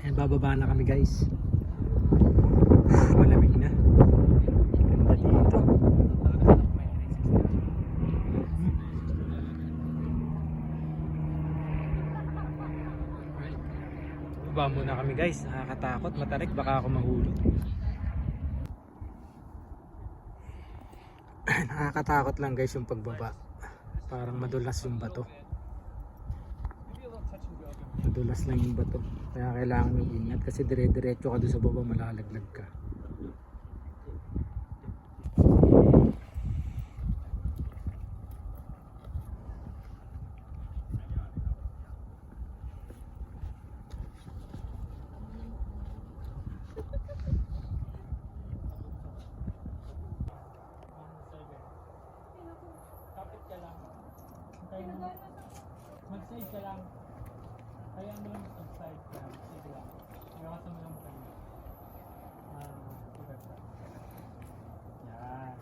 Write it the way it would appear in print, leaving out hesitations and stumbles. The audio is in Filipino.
Ayan, bababa na kami guys. Malamig na. Ganda dito. Baba muna kami guys. Nakakatakot, matarik, baka ako mahulog. Nakakatakot lang guys yung pagbaba. Parang madulas yung bato. Madulas lang yung bato. Kaya kailangan yung ingat kasi dire-diretso ka doon sa baba, malalaglag ka. Kapit ka lang. Mag-side ka lang. Kaya mo lang mag-side ka. Sige lang. Iwasan mo lang tayo. Yan.